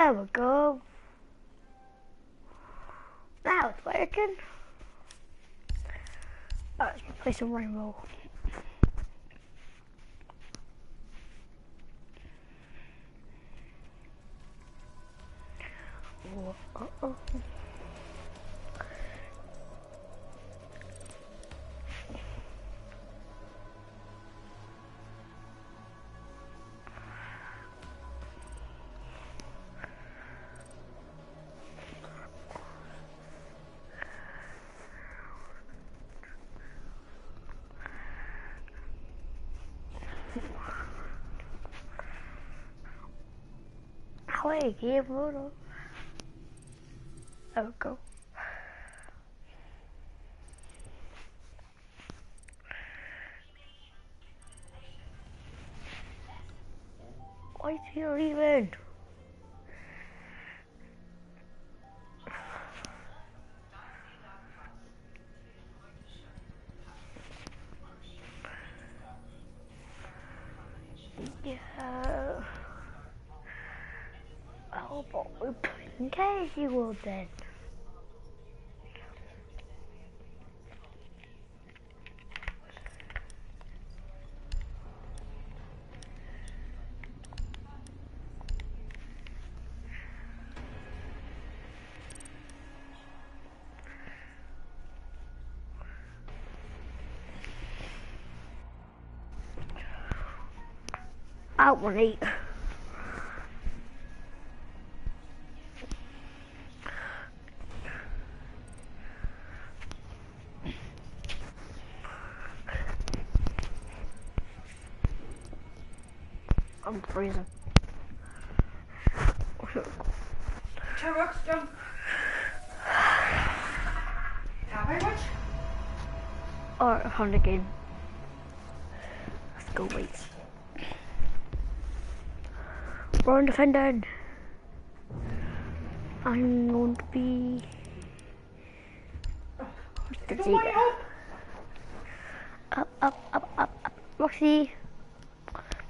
There we go. Now it's working. Let's play some Rainbow. Uh-oh. Wait, give it up. There we go. Why is he leaving? Yeah. Oh, but we're playing Casey World then. I want to eat. I'm freezing. Turbox done. How very much? Alright, I found a game. Let's go, wait. We're on defending. I'm going to be the Zega. Up. Roxy.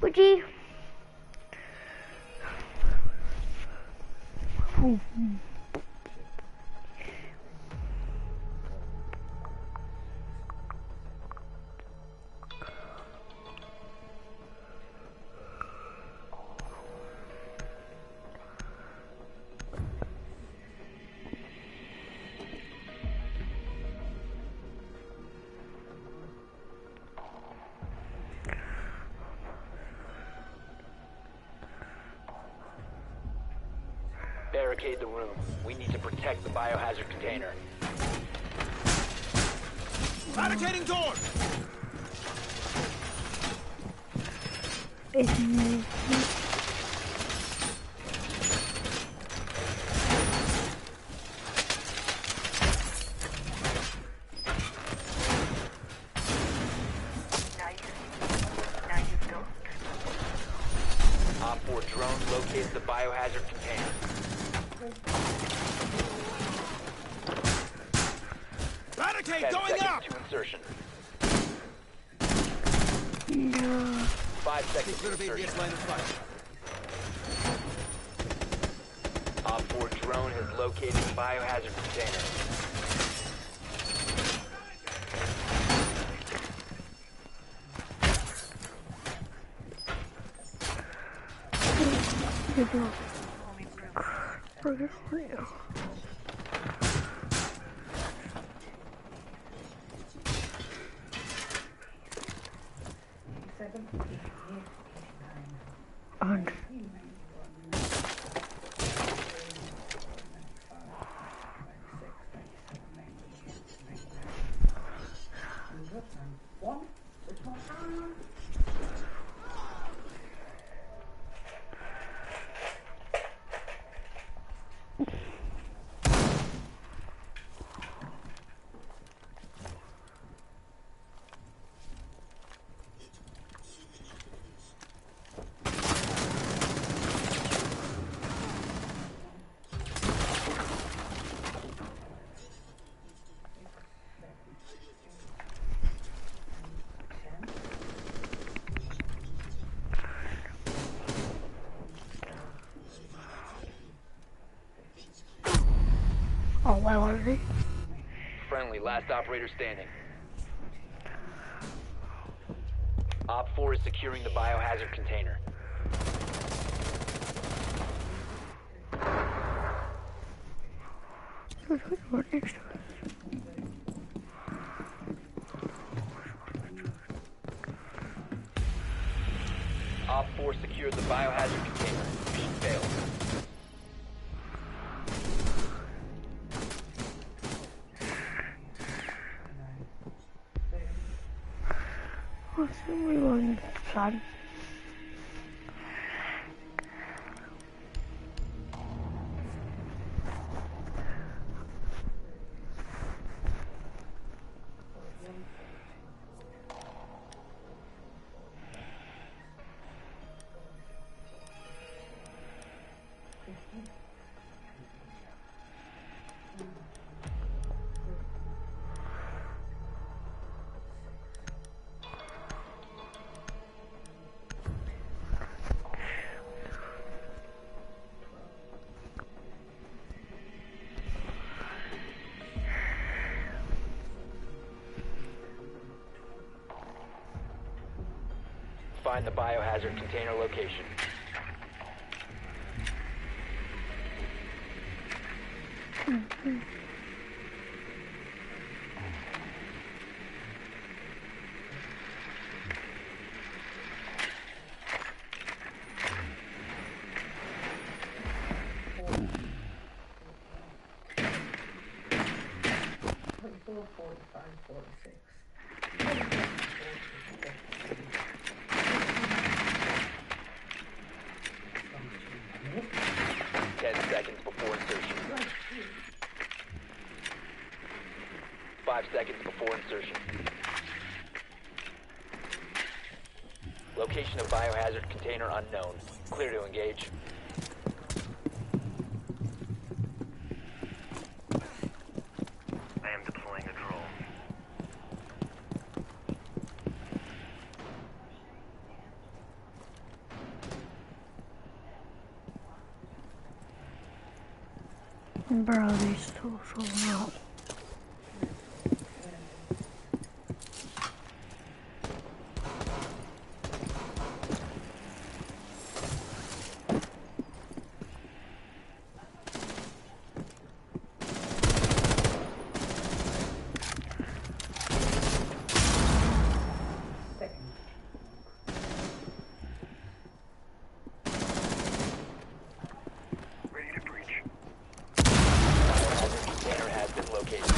Bougie. Barricade the room. We need to protect the biohazard container. Barricading door! Op 4 drone located the biohazard container. Barricade 10 going seconds up! to insertion. No. 5 seconds to Clear of ABS insertion. line of fire. Op 4 drone has located the biohazard container. And Okay. Friendly, last operator standing. Op 4 is securing the biohazard container. Right next to us. Op 4 secured the biohazard container. Mission failed. What's the reloading side? Find the biohazard container location. Seconds before insertion. 5 seconds before insertion. Location of biohazard container unknown. Clear to engage. I am deploying a drone. Bro, these still so out. Container has been located.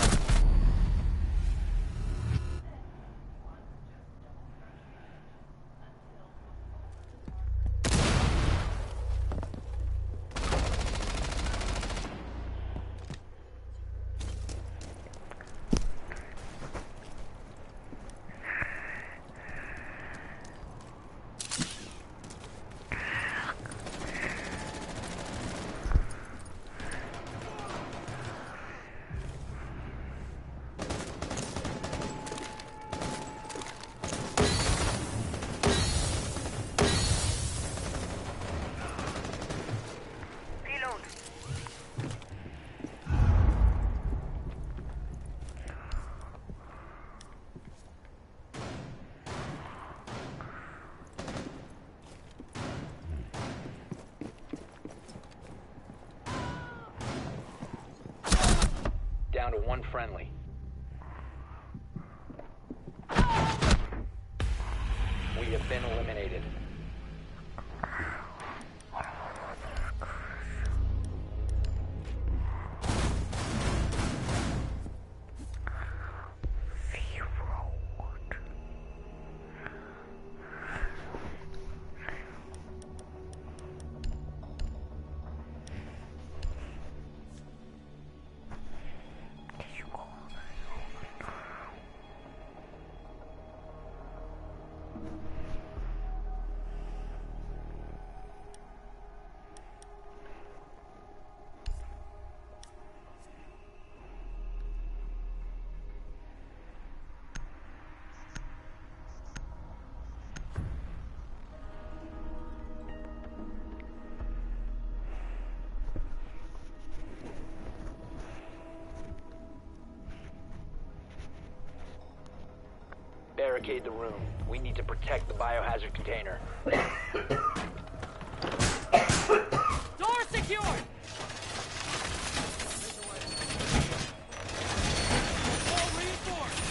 Down to one friendly. We have been eliminated. barricade the room. We need to protect the biohazard container. Door secured! Wall reinforced!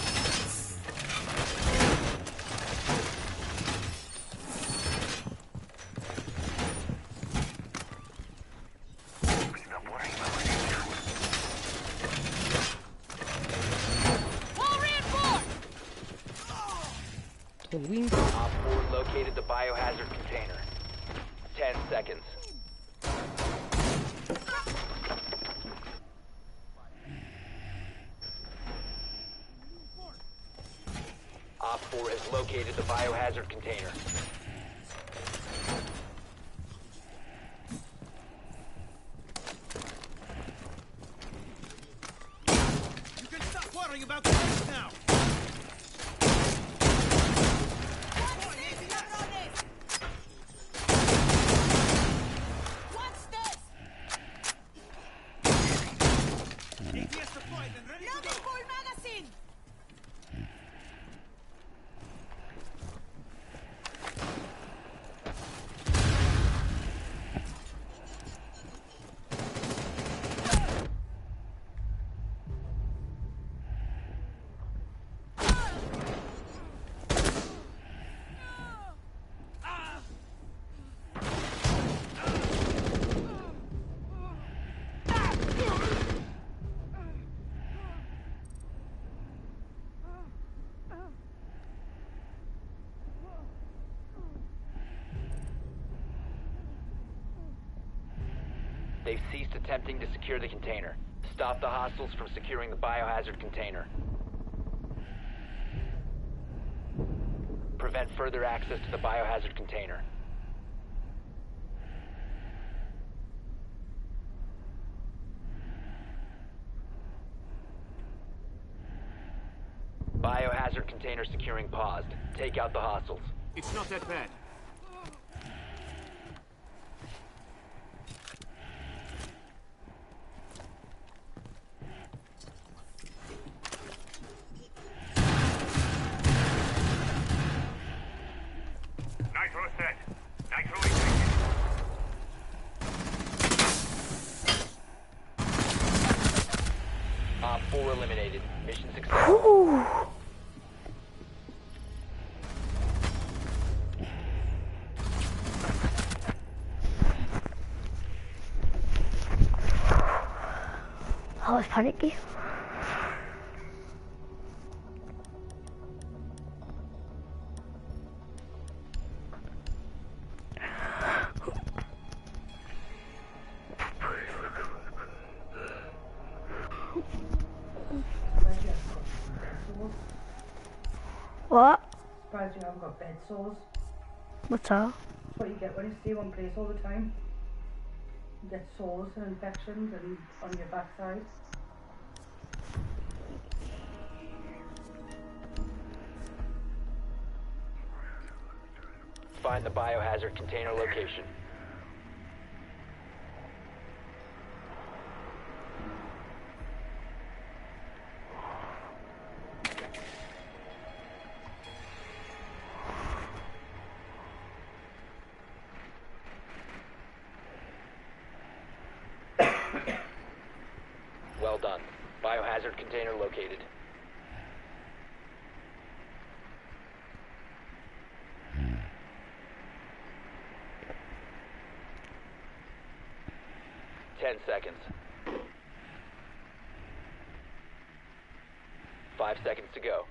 Wall reinforced! Op 4 located the biohazard container. 10 seconds. Op 4 has located the biohazard container. You can stop worrying about the rest now. What's this? ATS deployed and ready to Loading go. full magazine! They've ceased attempting to secure the container. Stop the hostiles from securing the biohazard container. Prevent further access to the biohazard container. Biohazard container securing paused. Take out the hostiles. It's not that bad. Nitro set. Nitro ignited. Op 4 eliminated. Mission successful. Ooh. I was panicky. What? Surprised you haven't got bed sores. What's that? That's what you get when you stay one place all the time. You get sores and infections and on your backside. Find the biohazard container location. Well done. Biohazard container located. Ten seconds. 5 seconds to go.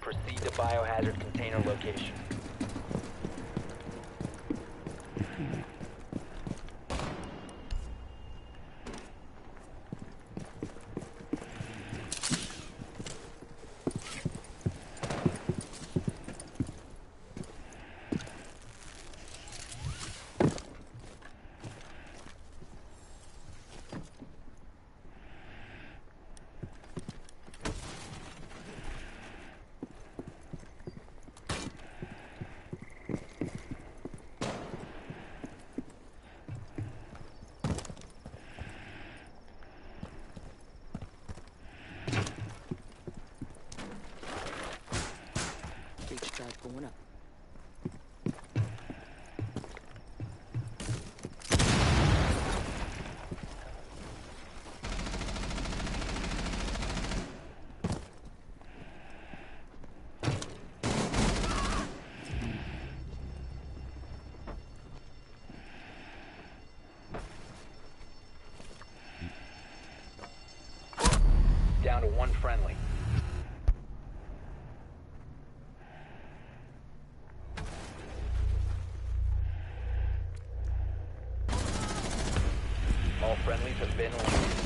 Proceed to biohazard container location. friendly. All friendlies have been eliminated.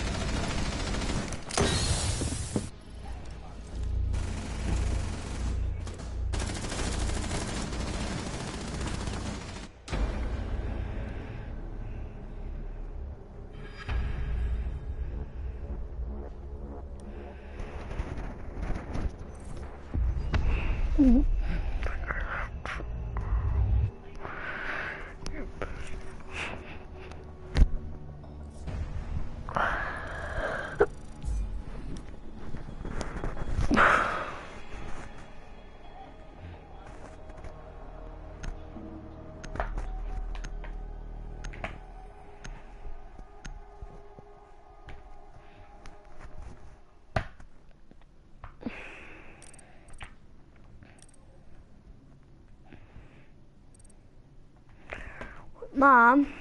Mom,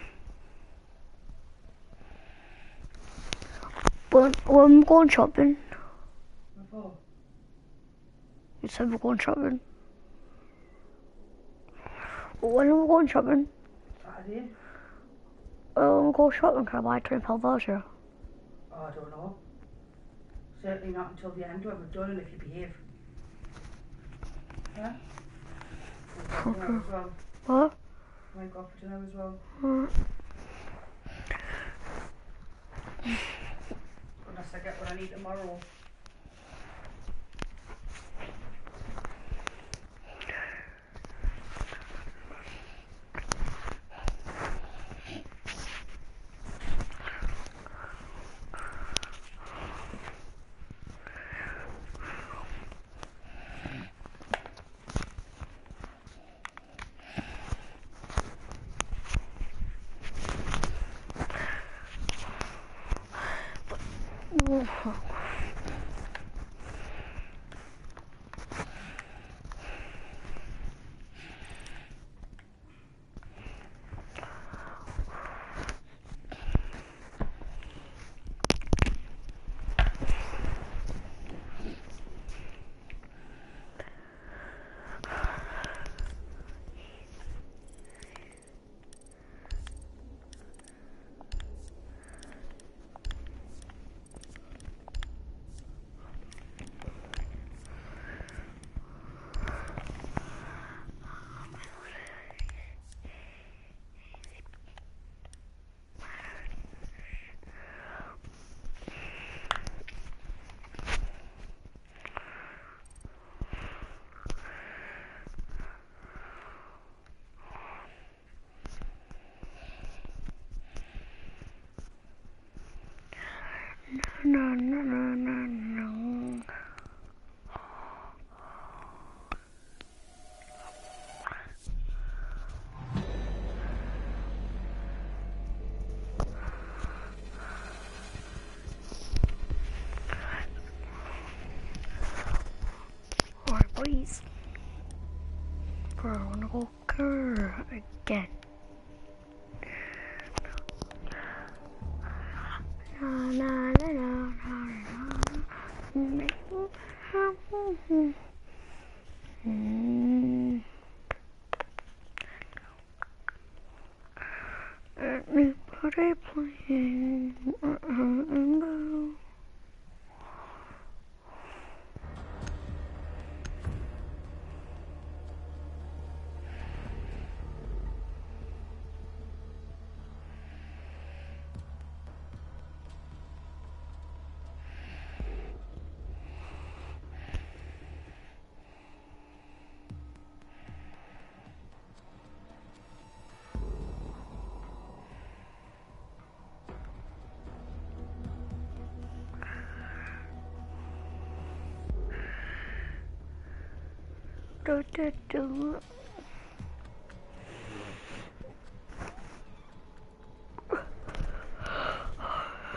when we're going shopping, Before. you said we're going shopping. When are we going shopping? Saturday? When we go shopping, can I buy a £20 voucher? Oh, I don't know. Certainly not until the end when we've done it if you behave. Yeah? Might go for dinner as well. What? Might go for dinner as well. Unless I get what I need tomorrow. No, no, no, no, no. Alright, boys. We're gonna go curve again. Na na na na na na. Anybody playing?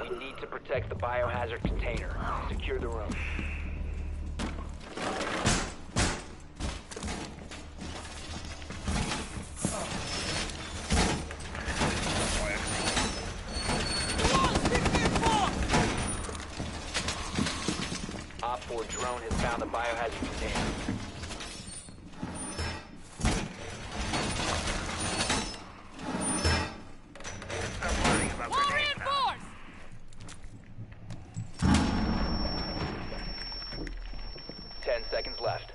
We need to protect the biohazard container. Secure the room. 4 drone has found the biohazard container. Stop worrying about Wall grenades now. reinforced! 10 seconds left.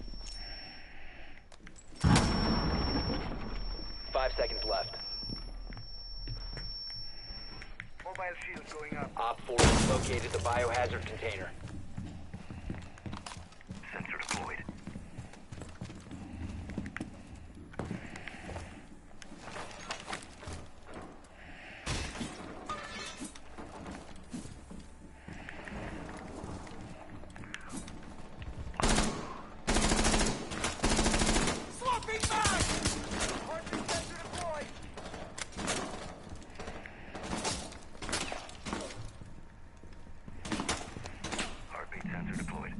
5 seconds left. Mobile shield going up. Op 4 has located the biohazard container. Sensor deployed. Swapping back! Heartbeat sensor deployed. Heartbeat sensor deployed.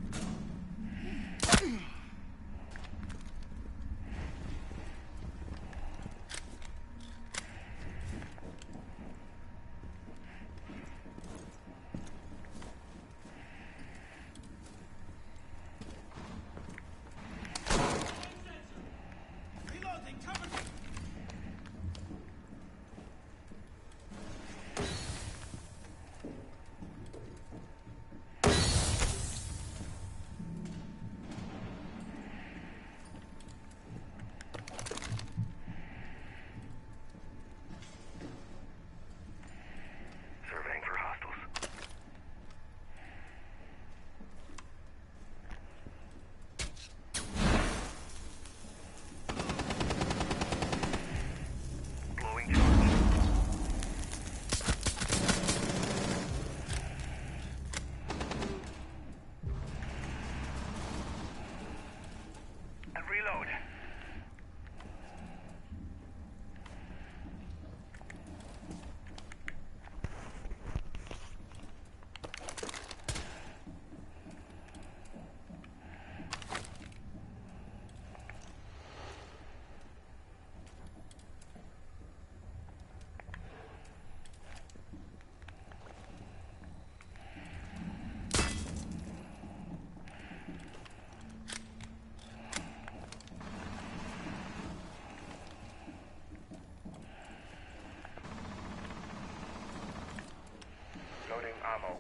Reloading, cover me! Surveying for hostiles. Blowing charge. And reload. Loading ammo.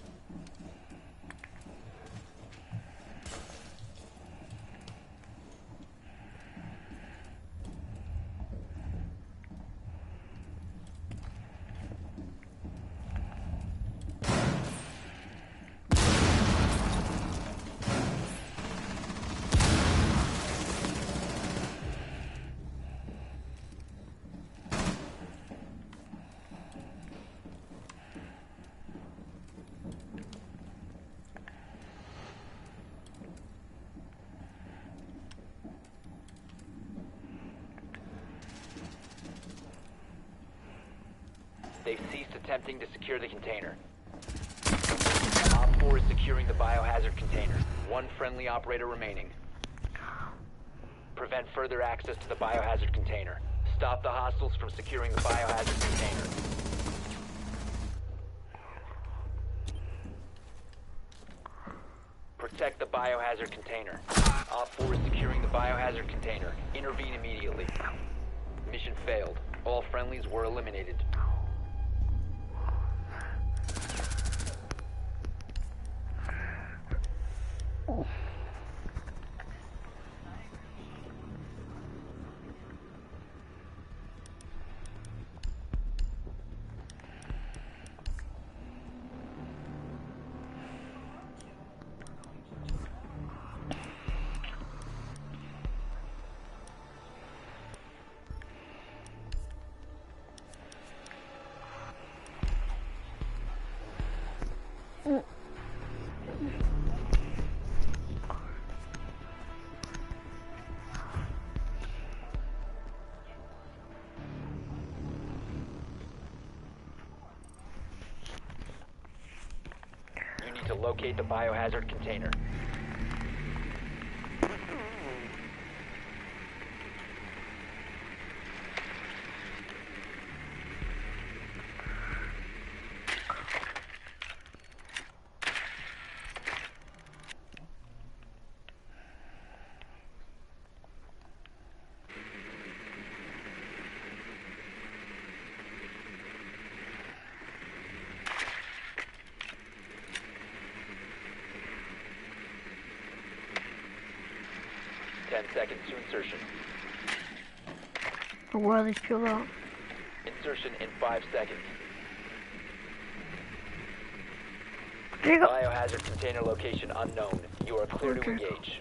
They've ceased attempting to secure the container. Op 4 is securing the biohazard container. 1 friendly operator remaining. Prevent further access to the biohazard container. Stop the hostiles from securing the biohazard container. Protect the biohazard container. Op 4 is securing the biohazard container. Intervene immediately. Mission failed. All friendlies were eliminated. You need to locate the biohazard container. 10 seconds to insertion. Where are these people at? Insertion in 5 seconds. There you go. Biohazard container location unknown. You are clear to Okay. engage.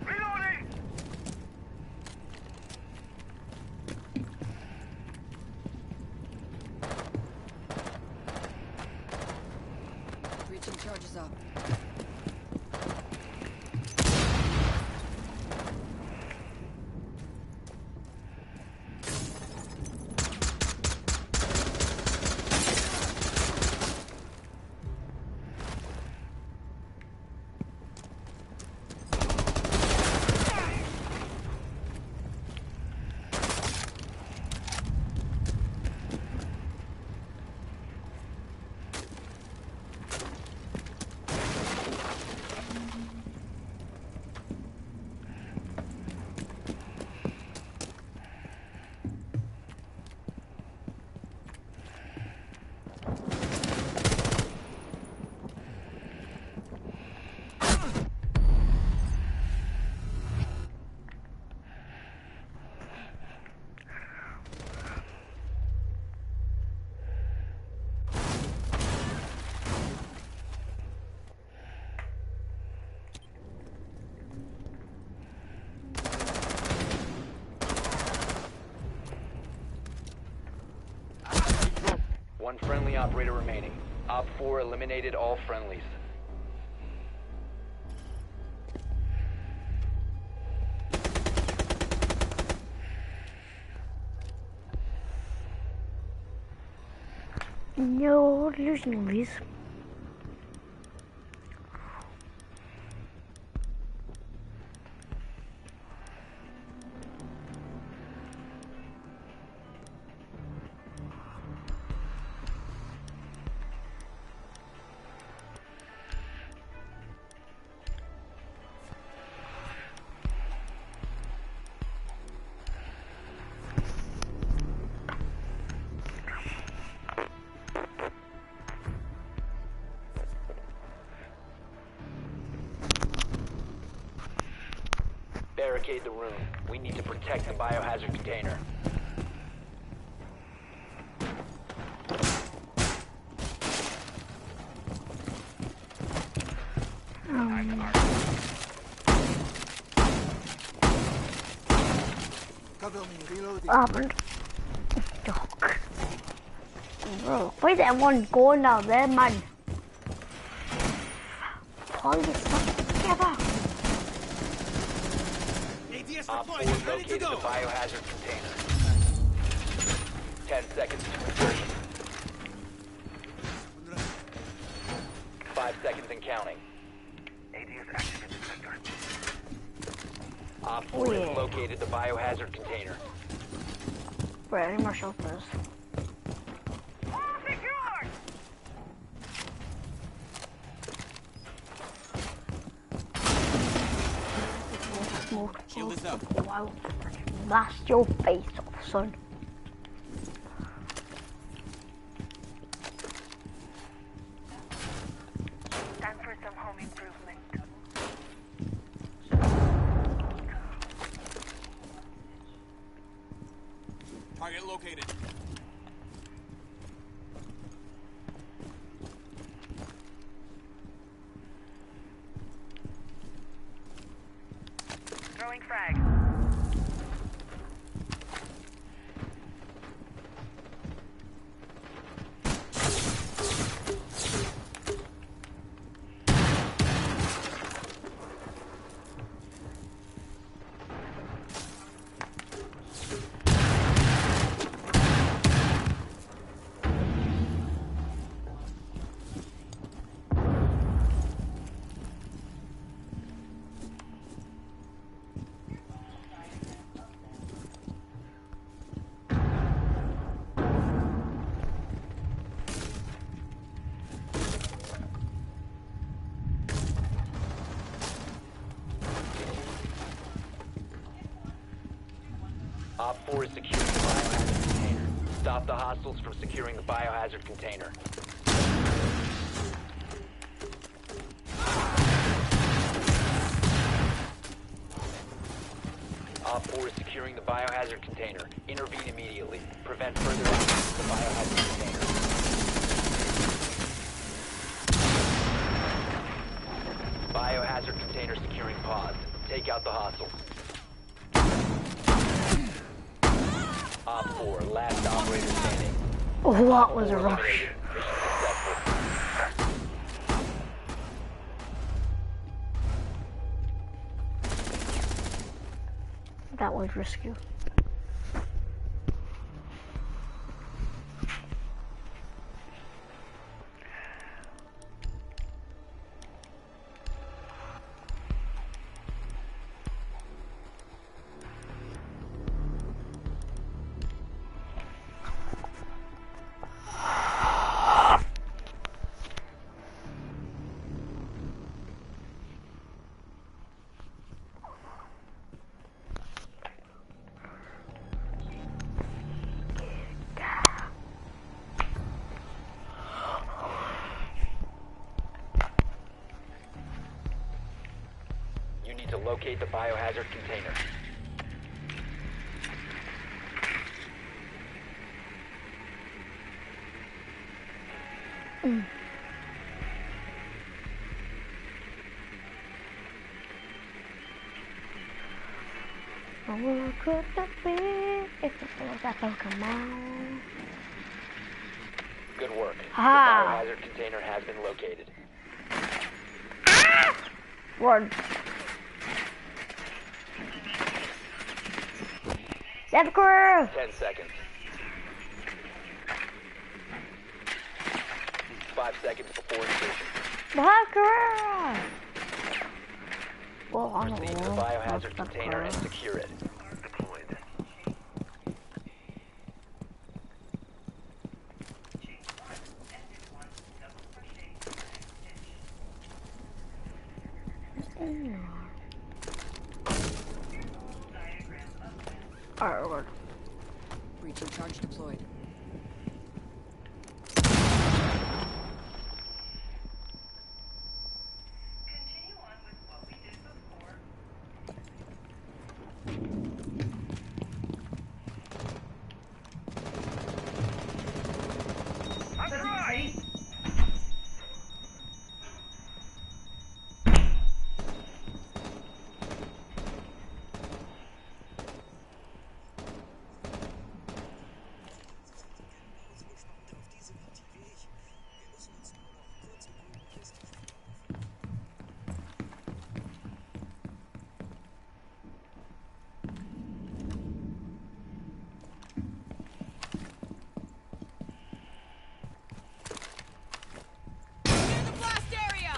Reloading! Reaching charges up. One friendly operator remaining. Op 4 eliminated all friendlies. No losing these. Barricade the room. We need to protect the biohazard container. Cover me, reloading. What happened? Dog. Bro, where's everyone going out there, man? Pull this stuff together. ADS Op 4 deployed and ready to located the go. biohazard container. 10 seconds to insertion. 5 seconds and counting. ADS active in the sector. Op 4 Yeah. has located the biohazard container. Bro, I need more shelters. All secured! Smoke. Shield is up. Wow. Blast your face off, son. Time for some home improvement. Target located. Throwing frag. Op 4 is securing the biohazard container. Stop the hostiles from securing the biohazard container. Op 4 is securing the biohazard container. Intervene immediately. Prevent further access to the biohazard container. Biohazard container securing pod. Take out the hostiles. Op 4, last operator standing. What was a Four rush? eliminated. Mission successful. That was risky. You need to locate the biohazard container. What could that be if it was a Pokemon? Good work. Ah. The biohazard container has been located. Word. Death crew! 10 seconds. 5 seconds before insertion. Death crew! Well, I'm Proceed to the biohazard container and secure it. Deployed. Alright, word. Breaching charge deployed. Continue on with what we did before. I'm right. Blast area!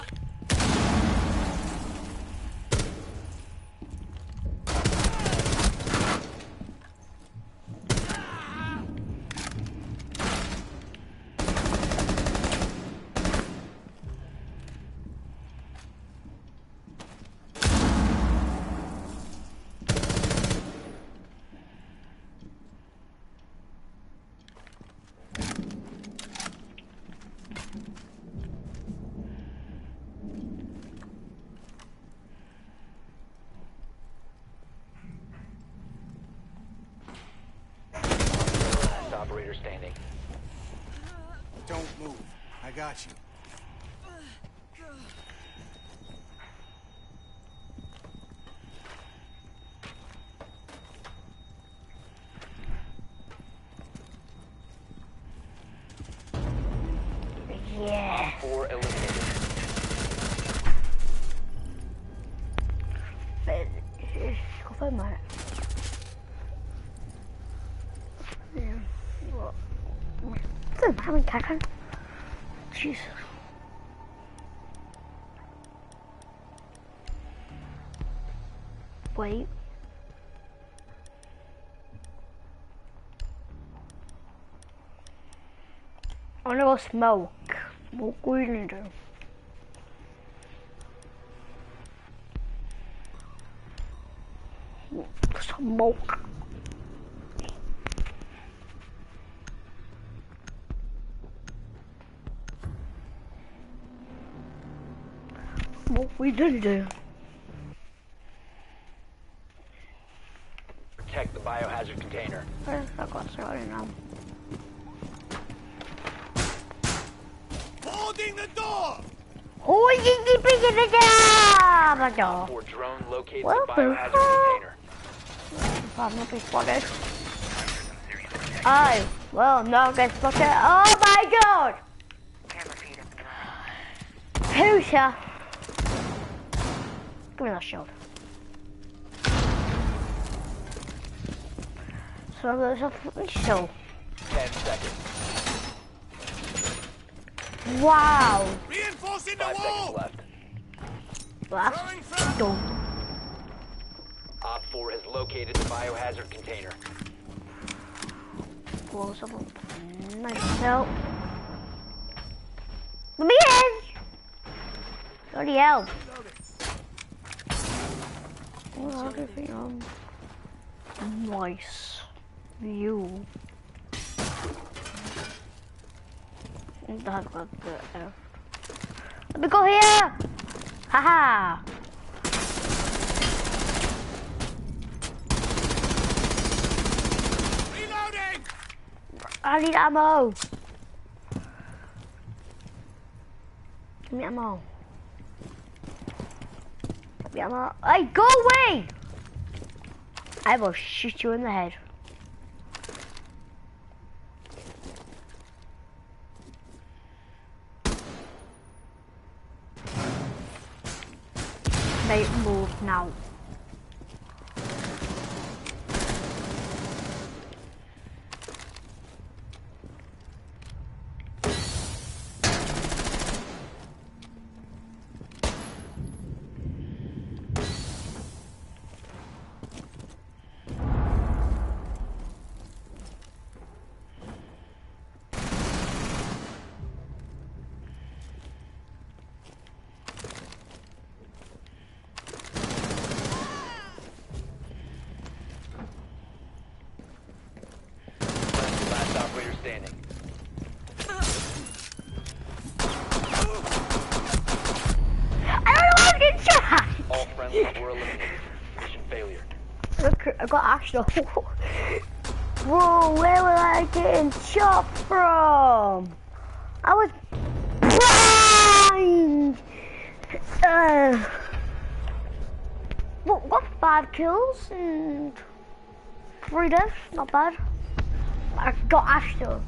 Last operator standing. Don't move. I got you. Yeah. 4 eliminated. Skaffa mig det. Den har min kakan. Jesus. Wait. I wanna go smoke. Smoke weed in there. Smoke. We did do. Protect the biohazard container. I got started now. Holding the door! Oh, you picking the job! Or drone locates Well, the biohazard container. I'm not being spotted. Oh, well, no, get spotted. Oh my god! Who's here? Give me that shield. So there's a shield. 10 seconds. Wow! Reinforcing the 5 seconds wall! left. That's Throwing fire! dumb. Op 4 has located the biohazard container. Close up. Nice help. Let me in! Bloody hell. Well, everything nice view. That got the F. Let me go here! Haha! Reloading! I need ammo! Give me ammo. Give me ammo. Hey, go away! I will shoot you in the head. Mate, move now. Last operator standing. I don't know how to get shot! All friendlies were eliminated. Mission failure. Look, I got Ash though. Bro, where was I getting shot from? I was blind! What 5 kills and 3 deaths? Not bad. I got Ash though.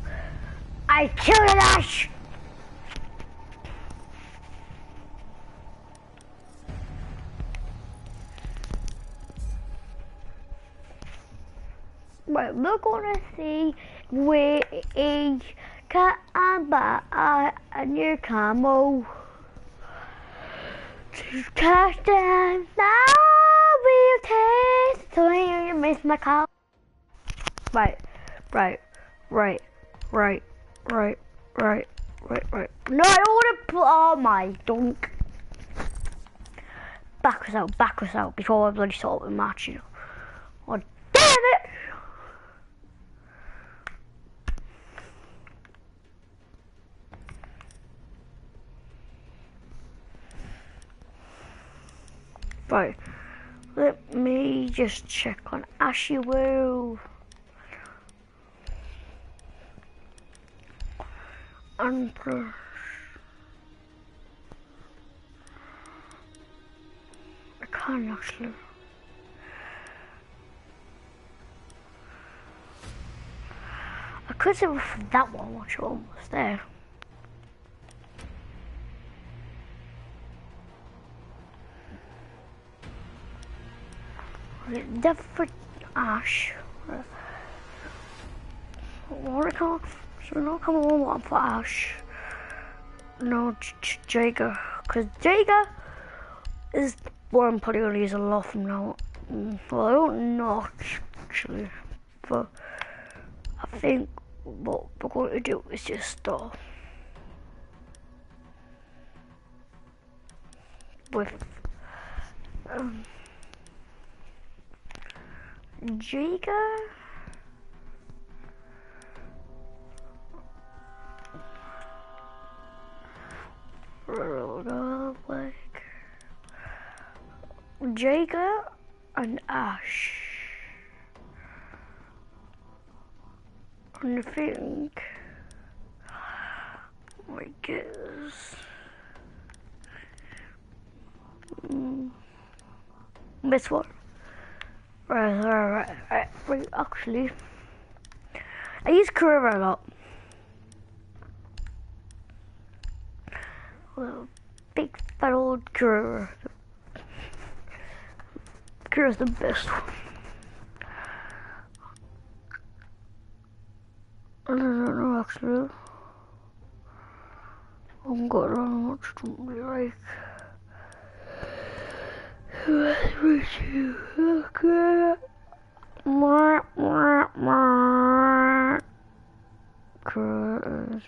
I killed an Ash! Right, we're gonna see where a cat and bat a new camo. To catch them now we'll taste. So you miss my car. Right. No, I don't wanna put oh my dunk. Back us out before I bloody start the match, you know. Oh damn it! Right, let me just check on Ashy Woo. And I can't actually. I could say from that one, once you're almost there. Definitely Ash. What I call? So we're not coming on for Ash. No, Jager, because Jager is what I'm probably gonna use a lot from now. Well, I don't know actually, but I think what we're going to do is just start with Jager. Like Jaeger and Ash. And I think my guess. This one. Right. Actually, I use Curve a lot. Well, big fat old Curve. Curve's the best one. I don't know actually. I'm going on what to do like. Okay. Curve.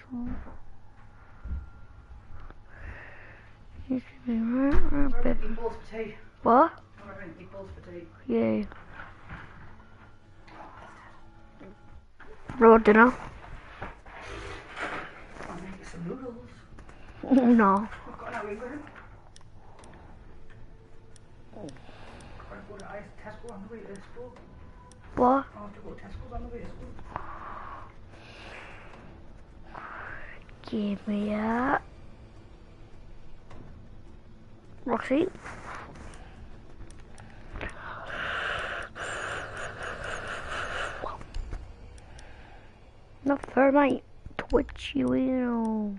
You should be right, baby. Equals for tea. What? Equals for tea. Yay. Road dinner? I'll make you some noodles. No. I've got no England. Gotta go to Tesco on the way to school. What? I have to go to Tesco's on the way to school. Give me that. Roxy? Not fair, mate. Twitch you will.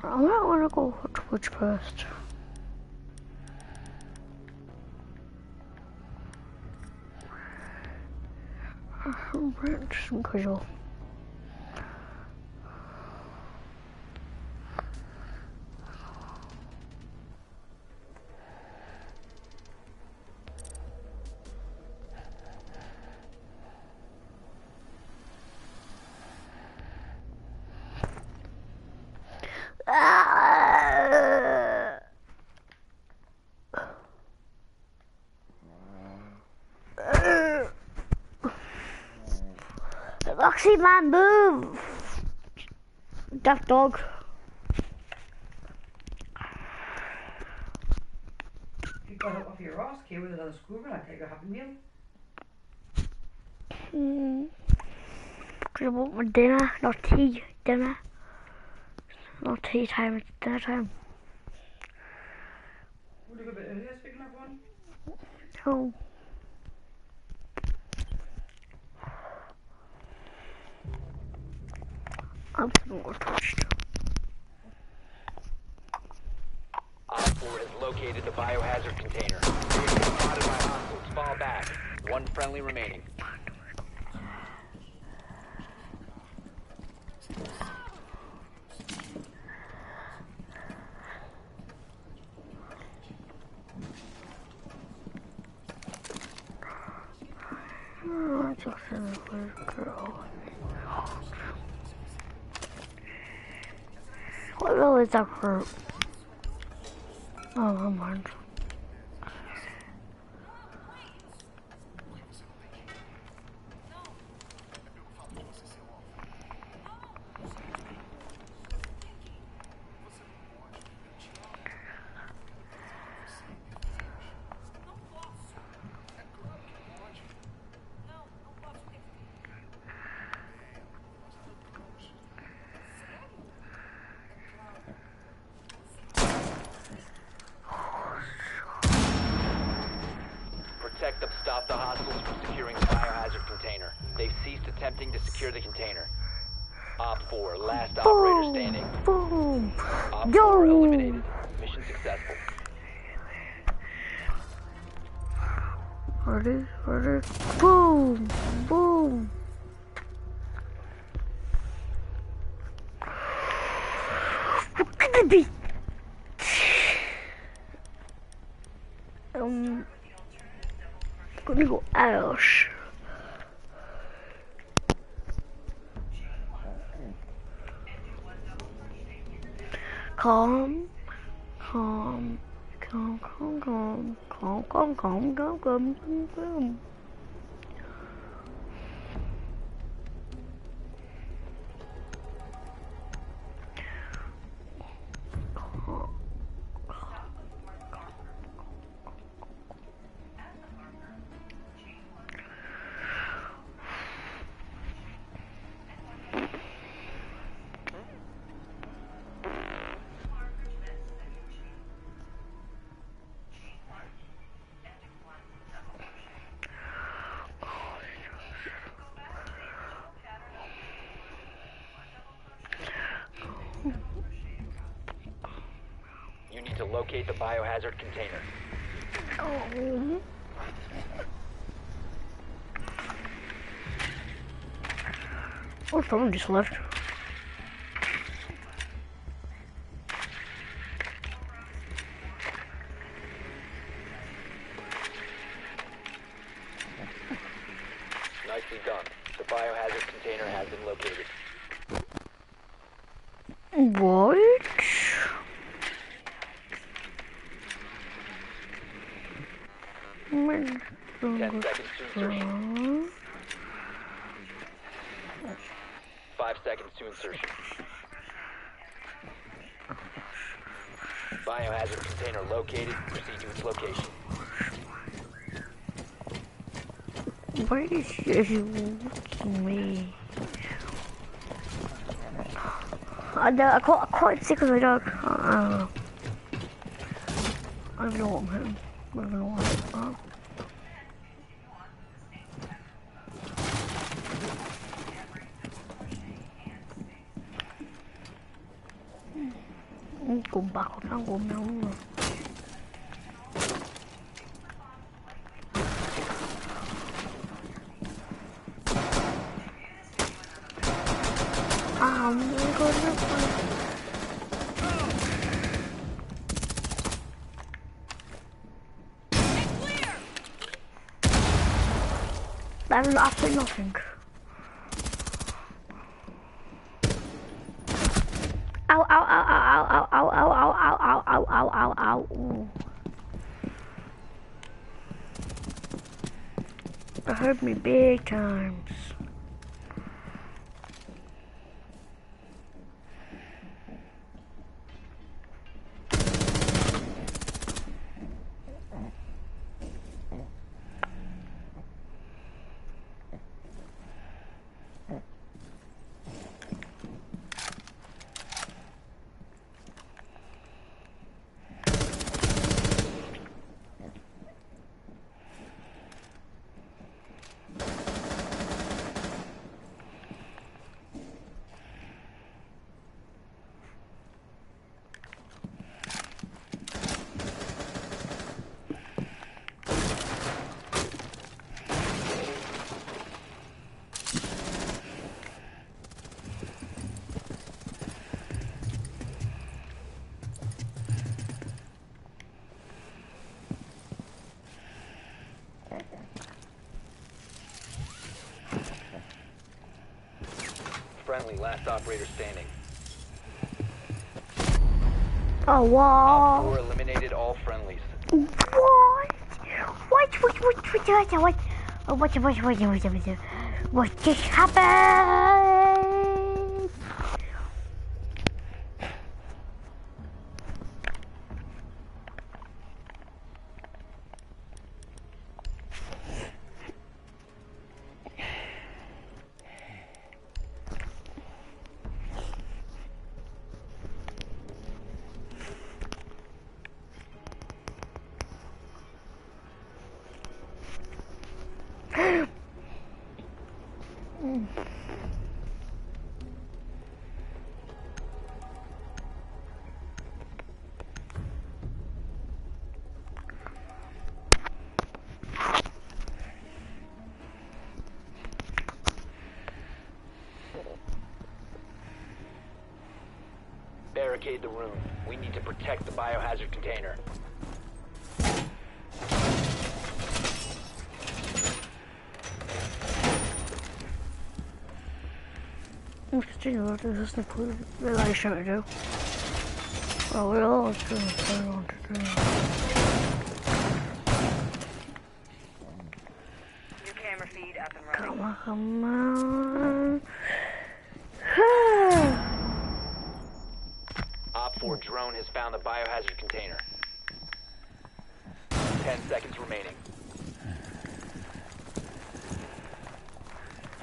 I might want to go for Twitch first. I'm pretty interesting casual. Roxy, man, move! Deaf dog. You got up off your ass, Kay, with another screw, and I take a happy meal. Cause I want my dinner, not tea, dinner. Not tea time, it's dinner time. Would you go a bit earlier, speaking of one? Oh. I'm more touched. Op 4 has located the biohazard container. We have been spotted by hostiles. Fall back. One friendly remaining. Oh, it's a little girl. What really is that for? Oh, never mind. Stop the hostiles from securing the biohazard container. They've ceased attempting to secure the container. Op 4, last operator standing. Boom! Op 4 Yo! eliminated. Mission successful. Ready? Boom! Boom! What could it be? your ass. Calm, calm, calm, calm, calm, calm, calm, calm, calm, calm, calm. You need to locate the biohazard container. Oh. Oh, someone just left. Nicely done. The biohazard container has been located. What? 10 seconds to insertion. 5 seconds to insertion. Biohazard container located. Proceed to its location. Why is she looking me? I can't see because I don't. I don't know what I'm hitting. I don't know what I'm Go back up and go down. I'm gonna that was absolutely nothing. Ow, ow, ow, ow, ow, ow, ow, ow, ow, ow, ow, ow, ow, ow. That hurt me big times. Friendly, last operator standing. Oh, wow. 4 eliminated all friendlies. What? What just happened? Barricade the room. We need to protect the biohazard container. Let's continue. There's nothing really trying to do. Well, we're all just doing what we want to do. New camera feed up and running. Come on. Op 4 drone has found the biohazard container. 10 seconds remaining.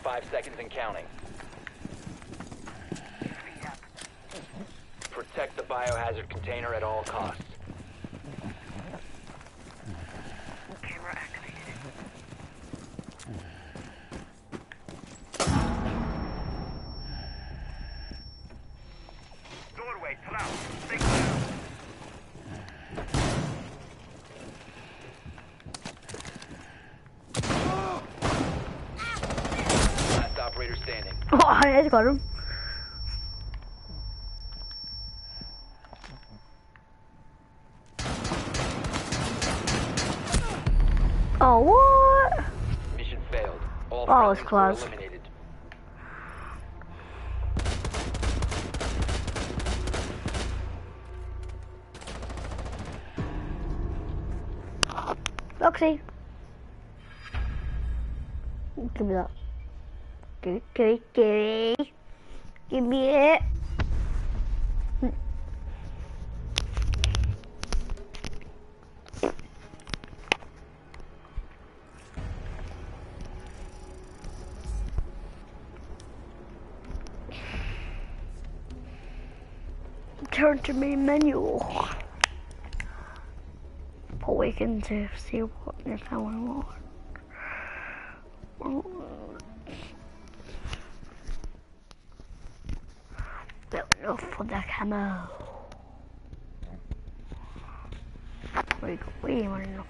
5 seconds and counting. Protect the biohazard container at all costs. Camera activated. Doorway, pull out. Stay clear. Last operator standing. Oh, I just got him. Oh, what? Mission failed. All Oh, it's friendlies were close. eliminated. Roxy. Give me that. Give me it. Turn to main menu. Awaken to see what if I want. Well, enough for the camo. Way more enough.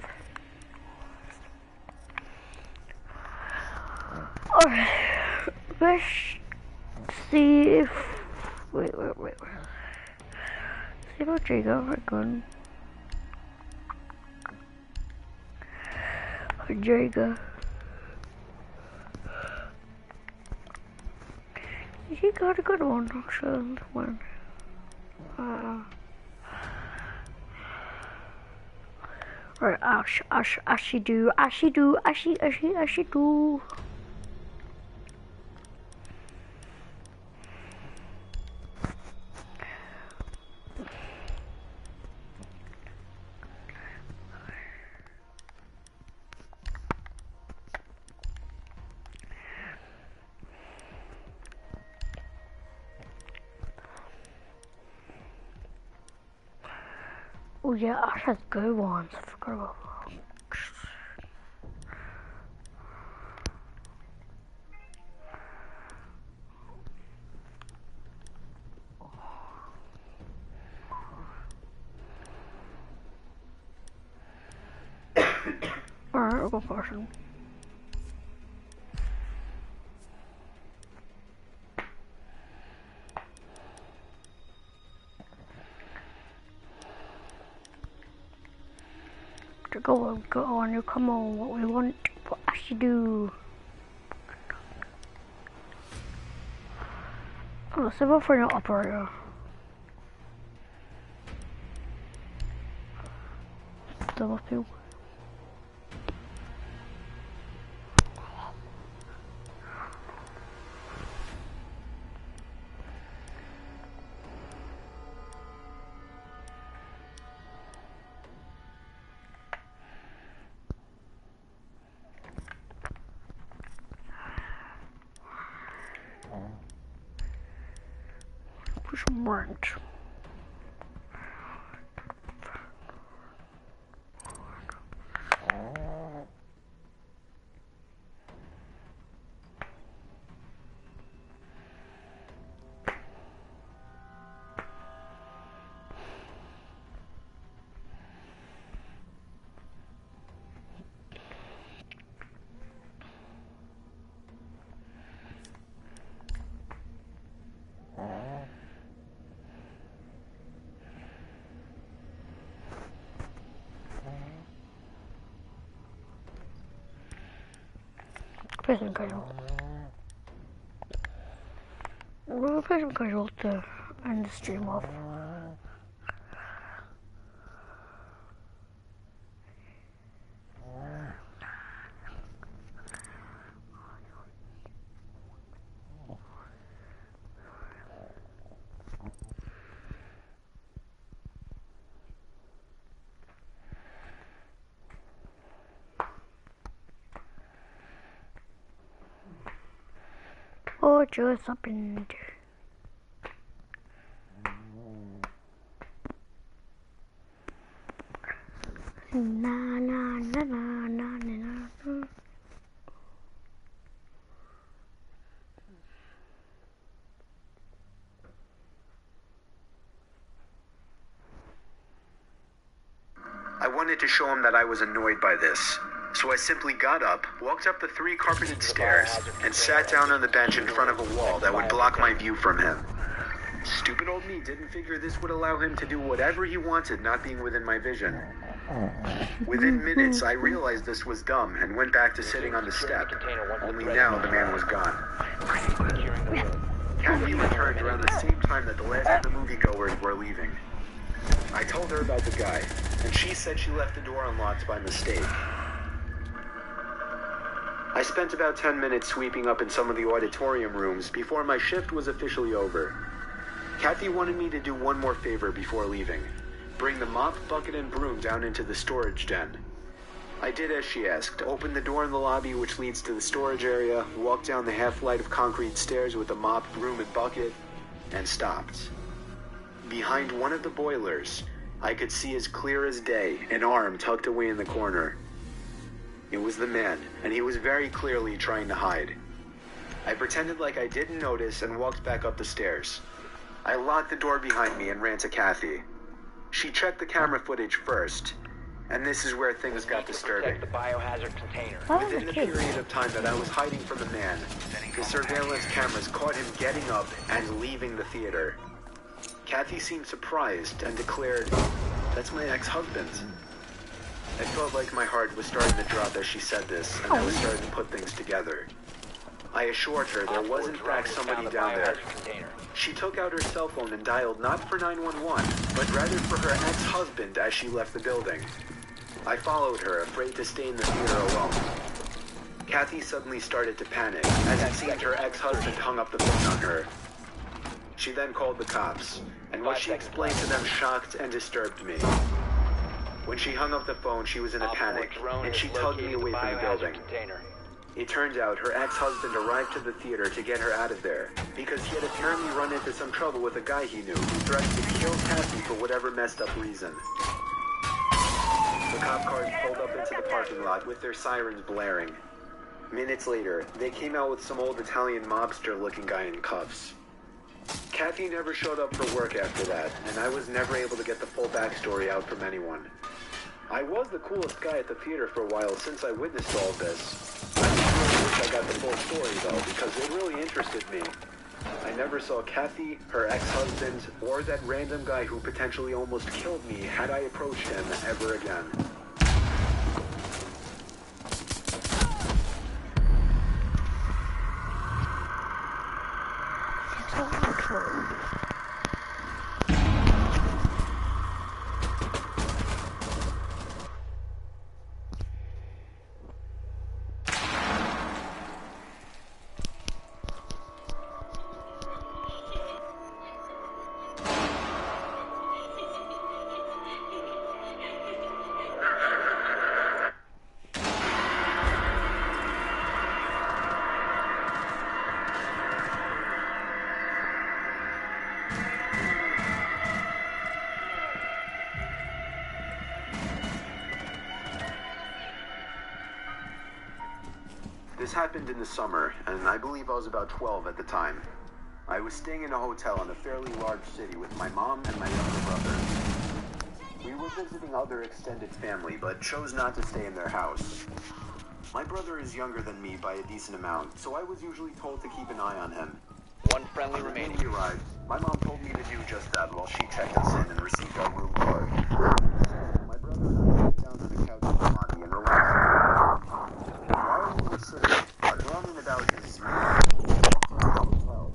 Alright, let's see if. Wait. See if I take over a gun. Jager. He got a good one, actually. This one. Right, Ashy do. Oh yeah, Ash has good ones. I forgot about that. Alright, I'll go first. Go on, you come on, what we want, what I should do. Oh, so for an operator. Double two. Push burnt. Prison girl. We'll play some casual to end the stream off. Oh, just happened. Na na na na na na na. I wanted to show him that I was annoyed by this. So I simply got up, walked up the 3 carpeted stairs, and sat down on the bench in front of a wall that would block my view from him. Stupid old me didn't figure this would allow him to do whatever he wanted, not being within my vision. Within minutes, I realized this was dumb and went back to sitting on the step. Only now the man was gone. Kathy returned around the same time that the last of the moviegoers were leaving. I told her about the guy, and she said she left the door unlocked by mistake. I spent about 10 minutes sweeping up in some of the auditorium rooms before my shift was officially over. Kathy wanted me to do one more favor before leaving. Bring the mop, bucket, and broom down into the storage den. I did as she asked, opened the door in the lobby which leads to the storage area, walked down the half-flight of concrete stairs with the mop, broom, and bucket, and stopped. Behind one of the boilers, I could see as clear as day an arm tucked away in the corner. It was the man, and he was very clearly trying to hide. I pretended like I didn't notice and walked back up the stairs. I locked the door behind me and ran to Kathy. She checked the camera footage first, and this is where things got disturbing. The biohazard container. Within the period of time that I was hiding from the man, the surveillance cameras caught him getting up and leaving the theater. Kathy seemed surprised and declared, "That's my ex-husband." I felt like my heart was starting to drop as she said this, and I was starting to put things together. I assured her there was in fact somebody down there. She took out her cell phone and dialed not for 911, but rather for her ex-husband as she left the building. I followed her, afraid to stay in the theater alone. Kathy suddenly started to panic, as it seemed her ex-husband hung up the phone on her. She then called the cops, and what she explained to them shocked and disturbed me. When she hung up the phone, she was in a panic, and she tugged me away from the building. It turned out her ex-husband arrived to the theater to get her out of there, because he had apparently run into some trouble with a guy he knew who threatened to kill Kathy for whatever messed up reason. The cop cars pulled up into the parking lot with their sirens blaring. Minutes later, they came out with some old Italian mobster-looking guy in cuffs. Kathy never showed up for work after that, and I was never able to get the full backstory out from anyone. I was the coolest guy at the theater for a while since I witnessed all of this. I really wish I got the full story though, because it really interested me. I never saw Kathy, her ex-husband, or that random guy who potentially almost killed me had I approached him ever again. This happened in the summer, and I believe I was about 12 at the time. I was staying in a hotel in a fairly large city with my mom and my younger brother. We were visiting other extended family, but chose not to stay in their house. My brother is younger than me by a decent amount, so I was usually told to keep an eye on him. One friendly remaining. When we arrived, my mom told me to do just that while she checked us in and received our room card. My brother and I sat down on the couch in the lobby and relaxed. While we were sitting, droning about his hotel,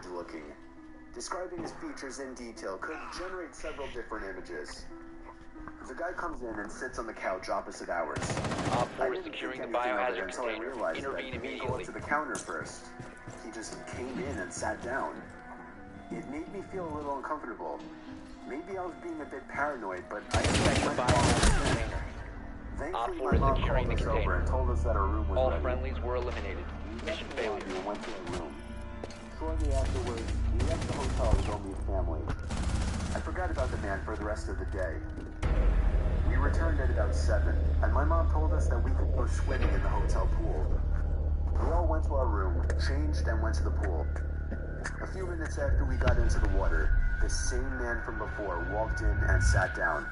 looking. Describing his features in detail could generate several different images. The guy comes in and sits on the couch opposite ours. Op I 4 is didn't securing the think anything of it biohazard until I container. realized that Intervene he didn't go up immediately. to the counter first. He just came in and sat down. It made me feel a little uncomfortable. Maybe I was being a bit paranoid, but I Protect the biohazard container. Thankfully, Op my 4 is mom securing called the us over container. and told us that our room was All ready. friendlies were eliminated. Mission failure. We went to our room. Shortly afterwards, we left the hotel to go meet family. I forgot about the man for the rest of the day. We returned at about 7, and my mom told us that we could go swimming in the hotel pool. We all went to our room, changed, and went to the pool. A few minutes after we got into the water, the same man from before walked in and sat down.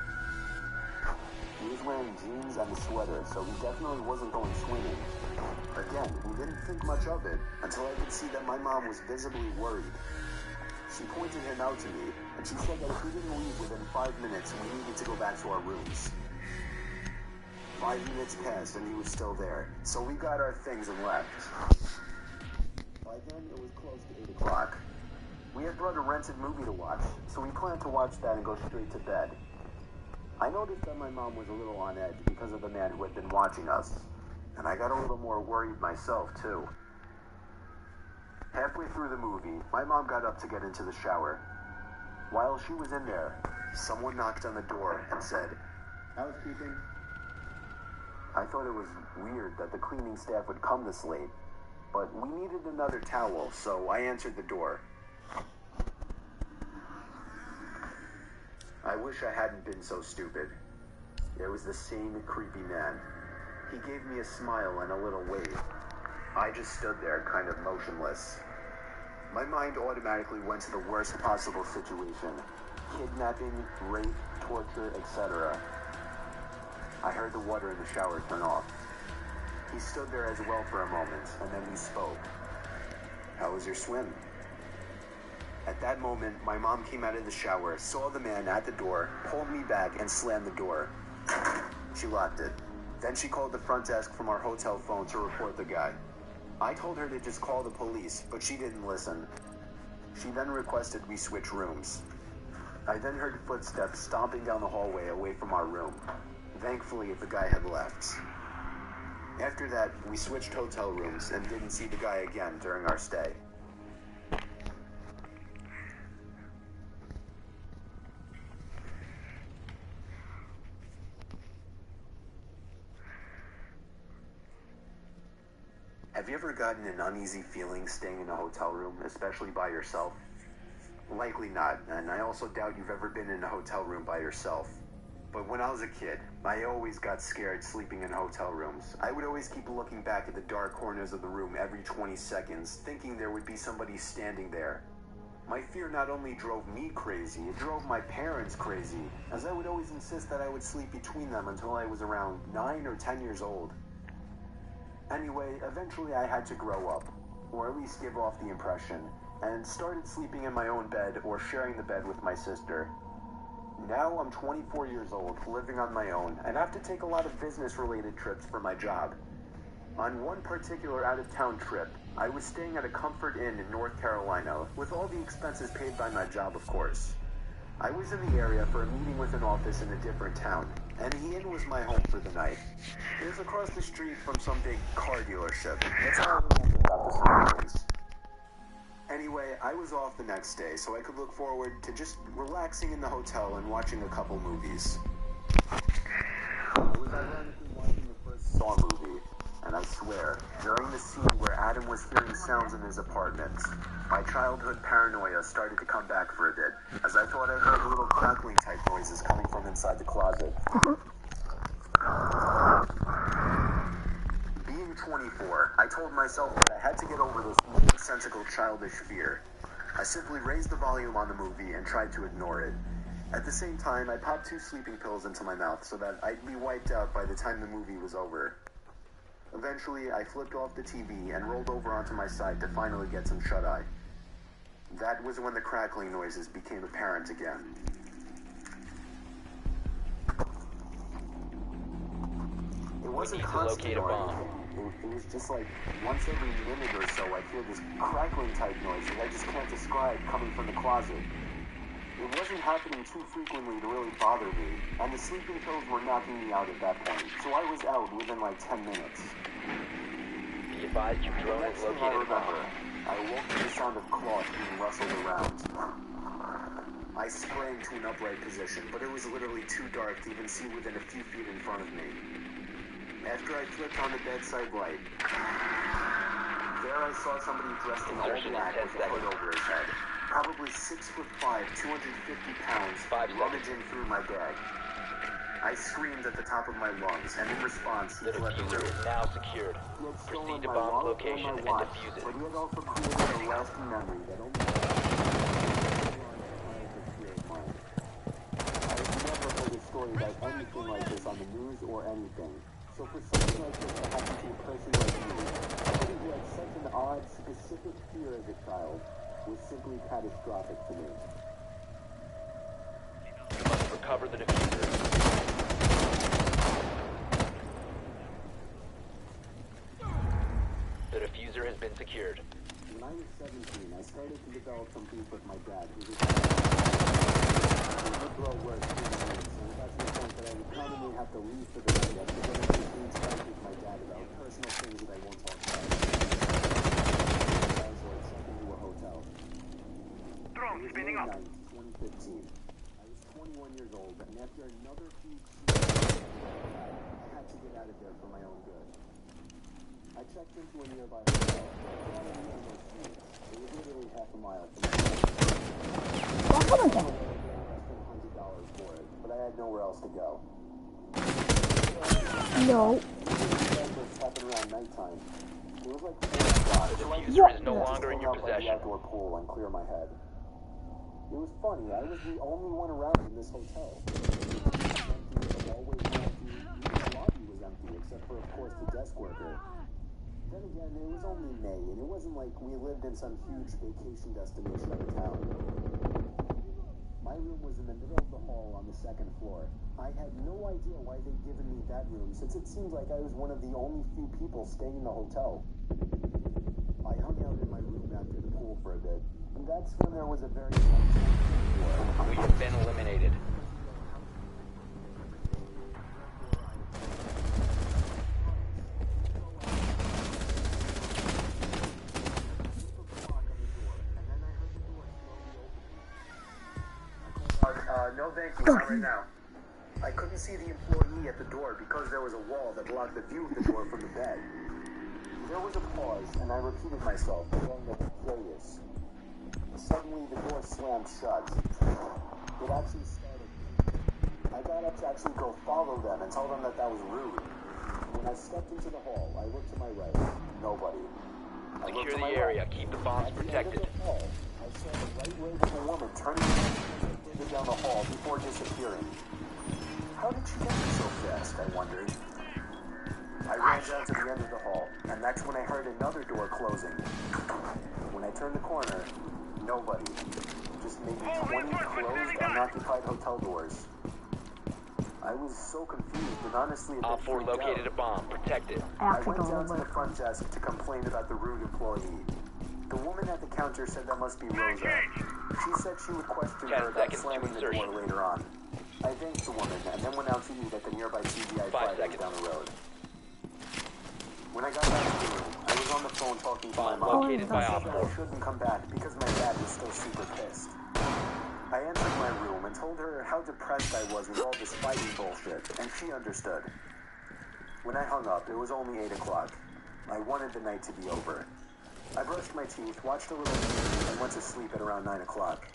He was wearing jeans and a sweater, so he definitely wasn't going swimming. Again, we didn't think much of it until I could see that my mom was visibly worried. She pointed him out to me, and she said that if we didn't leave within 5 minutes, we needed to go back to our rooms. 5 minutes passed and he was still there, so we got our things and left. By then, it was close to 8 o'clock. We had brought a rented movie to watch, so we planned to watch that and go straight to bed. I noticed that my mom was a little on edge because of the man who had been watching us, and I got a little more worried myself, too. Halfway through the movie, my mom got up to get into the shower. While she was in there, someone knocked on the door and said, "Housekeeping." I thought it was weird that the cleaning staff would come this late, but we needed another towel, so I answered the door. I wish I hadn't been so stupid. It was the same creepy man. He gave me a smile and a little wave. I just stood there, kind of motionless. My mind automatically went to the worst possible situation. Kidnapping, rape, torture, etc. I heard the water in the shower turn off. He stood there as well for a moment, and then he spoke. "How was your swim?" At that moment, my mom came out of the shower, saw the man at the door, pulled me back, and slammed the door. She locked it. Then she called the front desk from our hotel phone to report the guy. I told her to just call the police, but she didn't listen. She then requested we switch rooms. I then heard footsteps stomping down the hallway away from our room. Thankfully, the guy had left. After that, we switched hotel rooms and didn't see the guy again during our stay. Have you ever gotten an uneasy feeling staying in a hotel room, especially by yourself? Likely not, and I also doubt you've ever been in a hotel room by yourself. But when I was a kid, I always got scared sleeping in hotel rooms. I would always keep looking back at the dark corners of the room every 20 seconds, thinking there would be somebody standing there. My fear not only drove me crazy, it drove my parents crazy, as I would always insist that I would sleep between them until I was around 9 or 10 years old. Anyway, eventually I had to grow up, or at least give off the impression, and started sleeping in my own bed or sharing the bed with my sister. Now I'm 24 years old, living on my own, and have to take a lot of business-related trips for my job. On one particular out-of-town trip, I was staying at a Comfort Inn in North Carolina, with all the expenses paid by my job, of course. I was in the area for a meeting with an office in a different town, and the inn was my home for the night. It was across the street from some big car dealership. That's all I remember about the surroundings. Anyway, I was off the next day, so I could look forward to just relaxing in the hotel and watching a couple movies. I was ironically watching the first Saw movie, and I swear, during the scene where Adam was hearing sounds in his apartment, my childhood paranoia started to come back for a bit, as I thought I heard little crackling type noises coming from inside the closet. Being 24, I told myself that I had to get over this nonsensical childish fear. I simply raised the volume on the movie and tried to ignore it. At the same time, I popped 2 sleeping pills into my mouth so that I'd be wiped out by the time the movie was over. Eventually, I flipped off the TV and rolled over onto my side to finally get some shut-eye. That was when the crackling noises became apparent again. It wasn't need to constant locate a or bomb. anything. It was just like once every minute or so I'd hear this crackling type noise that I just can't describe coming from the closet. It wasn't happening too frequently to really bother me, and the sleeping pills were knocking me out at that point, so I was out within like 10 minutes. Be advised your drone Next is thing I located a remember, bomb. I awoke to the sound of cloth being rustled around. I sprang to an upright position, but it was literally too dark to even see within a few feet in front of me. After I flipped on the bedside light, there I saw somebody dressed in all Insertion in black 10 with a hood seconds. over his head. Probably 6'5", 250 pounds, 5 seconds. rummaging through my bag. I screamed at the top of my lungs, and in response, he The fled the diffuser room. is now secured. He had Proceed stolen to my bomb's wallet location and and my watch, defuse it. but he had also created a lasting memory that only I have never heard a story about anything like this on the news or anything. So for something like this to happen to a person like me, somebody who had such an odd, specific fear as a child, was simply catastrophic to me. You must recover the diffuser. The diffuser has been secured. When I was 17, I started to develop some beef with my dad, who was would grow worse through the years, and it got to the point that I would commonly have to leave for the night after getting into huge fights with my dad about personal things that I won't talk about. I was sent into a hotel. Drone It was spinning May up. 9th, 2015. I was 21 years old, and after another huge season, I had to get out of there for my own good. I checked into a nearby hotel. I was using those suites. It was literally half a mile from my house. I spent $100 for it, but I had nowhere else to go. No. This happened around nighttime. It was like 4 o'clock. The so I diffuser is no just longer in hung your out by the possession. outdoor pool and clear my head. It was funny. I was the only one around in this hotel. It was empty, the hallway was empty, even the lobby was empty, except for, of course, the desk worker. Then again, it was only May, and it wasn't like we lived in some huge vacation destination of a town. My room was in the middle of the hall on the 2nd floor. I had no idea why they'd given me that room, since it seemed like I was one of the only few people staying in the hotel. I hung out in my room after the pool for a bit, and that's when there was a very We have been eliminated. No thank you, not right now. I couldn't see the employee at the door because there was a wall that blocked the view of the door from the bed. There was a pause, and I repeated myself, feeling a bit curious. Suddenly, the door slammed shut. It actually started. I got up to actually go follow them and tell them that that was rude. When I stepped into the hall, I looked to my right. Nobody. I looked Secure to the my area. left. Keep the bombs At the end protected. of the hall, I saw the right leg of a woman turning down the hall before disappearing. How did she get here so fast, I wondered. I ran down to the end of the hall, and that's when I heard another door closing. When I turned the corner, nobody. Just maybe 20 closed, unoccupied hotel doors. I was so confused and honestly a bit Op 4 freaked located out. a bomb. Protect it. I went down to the front desk to complain about the rude employee. The woman at the counter said that must be Rosa. She said she would question 10 her about seconds to slamming the insertion. door later on. I thanked the woman and then went out to eat at the nearby TGI 5 Fridays seconds. down the road. When I got back to the room, I was on the phone talking to my Bomb mom. located by I Op said that 4. I shouldn't come back because my dad was still super pissed. I entered my room and told her how depressed I was with all this fighting bullshit, and she understood. When I hung up, it was only 8 o'clock. I wanted the night to be over. I brushed my teeth, watched a little TV, and went to sleep at around 9 o'clock.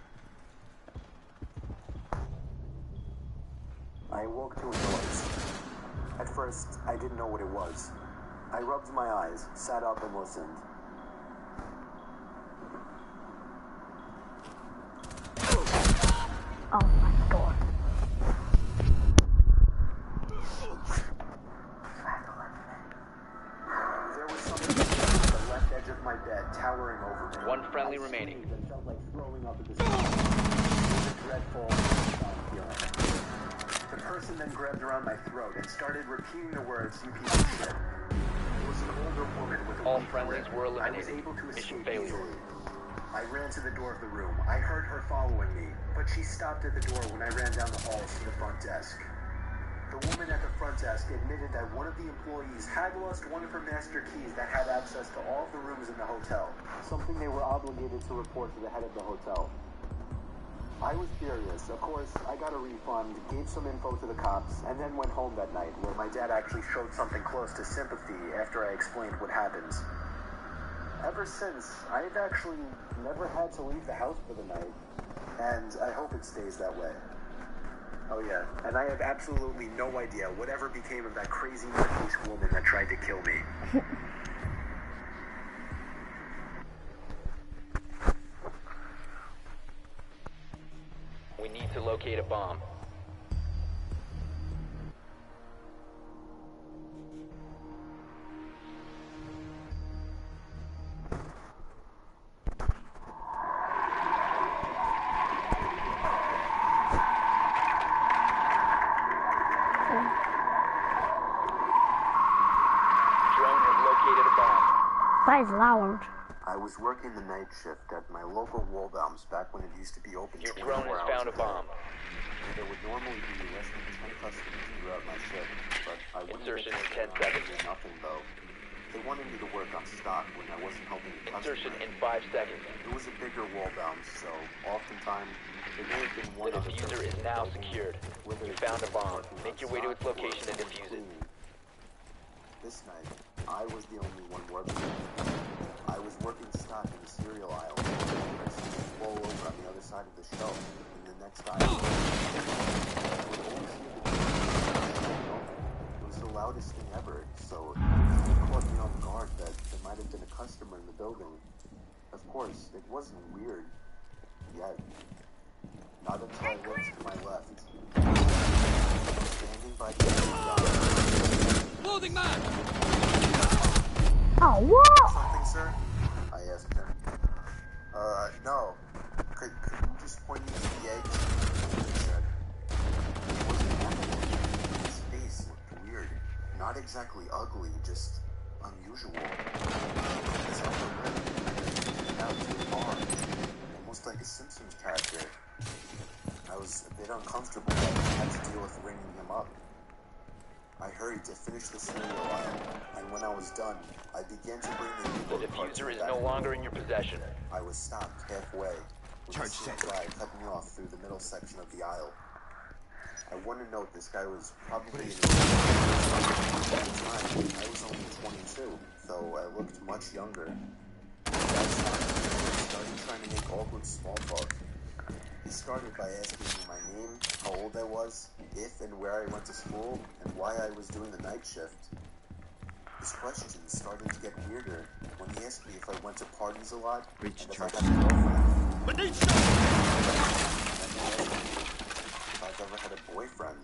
I awoke to a noise. At first, I didn't know what it was. I rubbed my eyes, sat up, and listened. Oh my god. There was something at the left edge of my bed, towering over me. One friendly I remaining. screamed and felt like throwing up at the sky. It was a dreadful, horrifying feeling. The person then grabbed around my throat and started repeating the words, "You piece of shit." It was older woman with a All weak friendlies grip. were I was eliminated. able to Mission escape failure. easily. I ran to the door of the room. I heard her following me, but she stopped at the door when I ran down the halls to the front desk. The woman at the front desk admitted that one of the employees had lost one of her master keys that had access to all of the rooms in the hotel, something they were obligated to report to the head of the hotel. I was furious. Of course, I got a refund, gave some info to the cops, and then went home that night, where my dad actually showed something close to sympathy after I explained what happened. Ever since, I've actually never had to leave the house for the night, and I hope it stays that way. Oh yeah, and I have absolutely no idea whatever became of that crazy Turkish woman that tried to kill me. We need to locate a bomb. Drone has located a bomb. That is loud. I was working the night shift at my local Waldbaum's back when it used to be open Your 24 drone has hours found a day. bomb. There would normally be less than 10 customers throughout my shift, but I wouldn't Insertion get in 10 around seconds. to do nothing though. They wanted me to work on stock when I wasn't helping the Insertion customer. in 5 seconds. It was a bigger Waldbaum's, so oftentimes there may have been one The other diffuser person is in the now building, secured. whether You it's found a just bomb. working on Make your way to its stock or location and someone defuse it. cleaning. This night, I was the only one working. I was working stock in the cereal aisle. I see it fall over on the other side of the shelf in the next aisle. I would always hear the It was the loudest thing ever, so it caught me off guard that there might have been a customer in the building. Of course, it wasn't weird yet. Not until I looked to my left. Standing by the Clothing man! Oh, what? Something, sir? I asked him. No. Could you just point me to the eggs? He said. It wasn't happening. His face looked weird. Not exactly ugly, just unusual. His upper lip was out too far. Almost like a Simpsons character. I was a bit uncomfortable, but I had to deal with ringing him up. I hurried to finish the cereal aisle, and when I was done, I began to bring the The diffuser is no longer in your possession. I was stopped halfway, with Charge the set. guy cut me off through the middle section of the aisle. I want to note this guy was probably in his at the time. I was only 22, though I looked much younger. The guy stopped me and started trying to make awkward small talk. He started by asking me my name, how old I was, if and where I went to school, and why I was doing the night shift. His questions started to get weirder when he asked me if I went to parties a lot, Reach and if charge. I had a girlfriend. But need And then he asked me if I've ever had a boyfriend,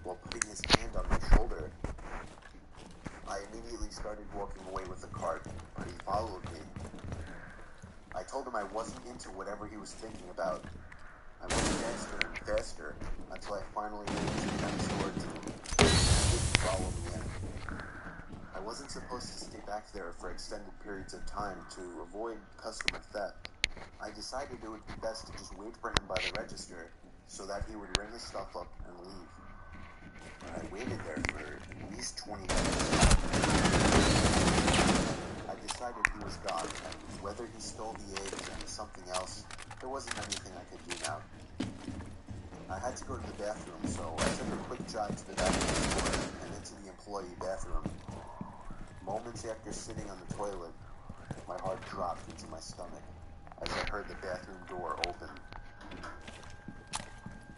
while putting his hand on my shoulder. I immediately started walking away with the cart, but he followed me. I told him I wasn't into whatever he was thinking about. I went faster and faster until I finally reached the next door to him. He didn't follow me in. I wasn't supposed to stay back there for extended periods of time to avoid customer theft. I decided it would be best to just wait for him by the register so that he would ring his stuff up and leave. But I waited there for at least 20 minutes. I decided he was gone, and whether he stole the eggs and something else, there wasn't anything I could do now. I had to go to the bathroom, so I took a quick jog to the bathroom door and into the employee bathroom. Moments after sitting on the toilet, my heart dropped into my stomach as I heard the bathroom door open.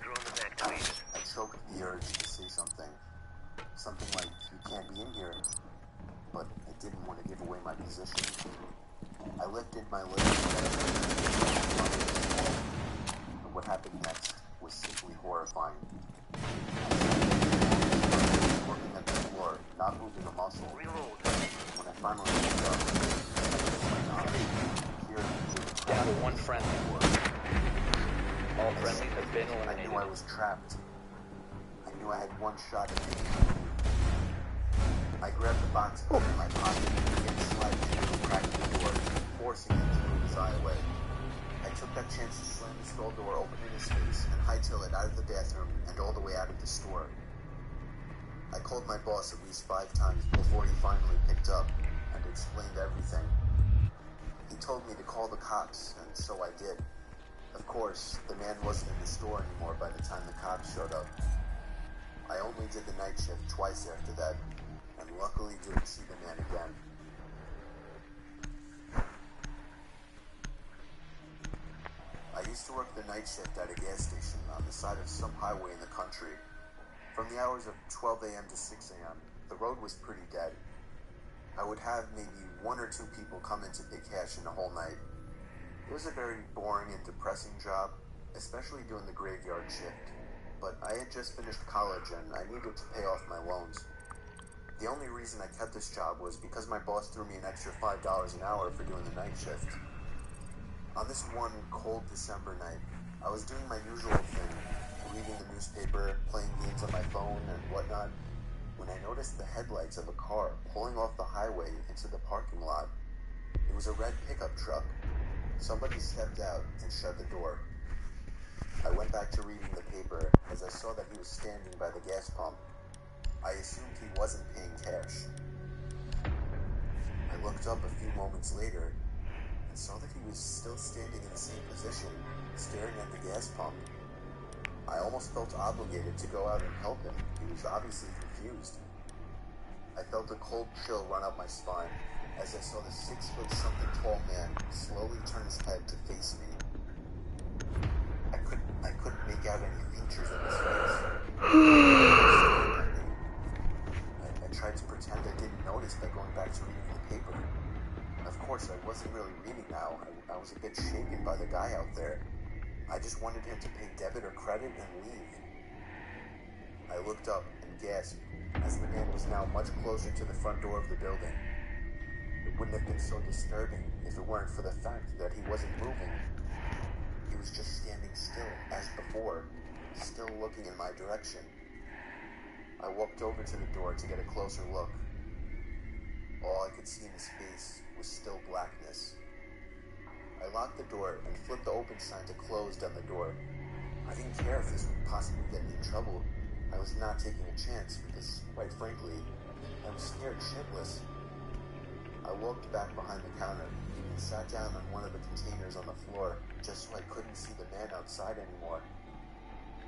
Drone the bed, please. I choked the urge to say something. Something like, "You can't be in here." But I didn't want to give away my position. I lifted my lips and what happened next was simply horrifying. I started working at the floor, not moving a muscle. Reload. When I finally woke up, I put my knob here Down to one friendly. All friendlies have been I eliminated. knew I was trapped. I knew I had one shot at making a move. I grabbed the box out of my pocket and began sliding it through the crack of the door, forcing it to move his eye away. I took that chance to slam the stall door open in his face and hightail it out of the bathroom and all the way out of the store. I called my boss at least 5 times before he finally picked up and explained everything. He told me to call the cops, and so I did. Of course, the man wasn't in the store anymore by the time the cops showed up. I only did the night shift twice after that, and luckily didn't see the man again. I used to work the night shift at a gas station on the side of some highway in the country. From the hours of 12 a.m. to 6 a.m., the road was pretty dead. I would have maybe 1 or 2 people come in to pay cash in the whole night. It was a very boring and depressing job, especially doing the graveyard shift. But I had just finished college and I needed to pay off my loans. The only reason I kept this job was because my boss threw me an extra $5 an hour for doing the night shift. On this one cold December night, I was doing my usual thing, reading the newspaper, playing games on my phone, and whatnot, when I noticed the headlights of a car pulling off the highway into the parking lot. It was a red pickup truck. Somebody stepped out and shut the door. I went back to reading the paper as I saw that he was standing by the gas pump. I assumed he wasn't paying cash. I looked up a few moments later and saw that he was still standing in the same position, staring at the gas pump. I almost felt obligated to go out and help him. He was obviously confused. I felt a cold chill run up my spine as I saw the 6-foot-something tall man slowly turn his head to face me. I couldn't make out any features of his face. I tried to pretend I didn't notice by going back to reading the paper. Of course, I wasn't really reading now. I was a bit shaken by the guy out there. I just wanted him to pay debit or credit and leave. I looked up and gasped as the man was now much closer to the front door of the building. It wouldn't have been so disturbing if it weren't for the fact that he wasn't moving. He was just standing still as before, still looking in my direction. I walked over to the door to get a closer look. All I could see in his face was still blackness. I locked the door and flipped the open sign to closed on the door. I didn't care if this would possibly get me in trouble. I was not taking a chance because, quite frankly, I was scared shitless. I walked back behind the counter and sat down on one of the containers on the floor just so I couldn't see the man outside anymore.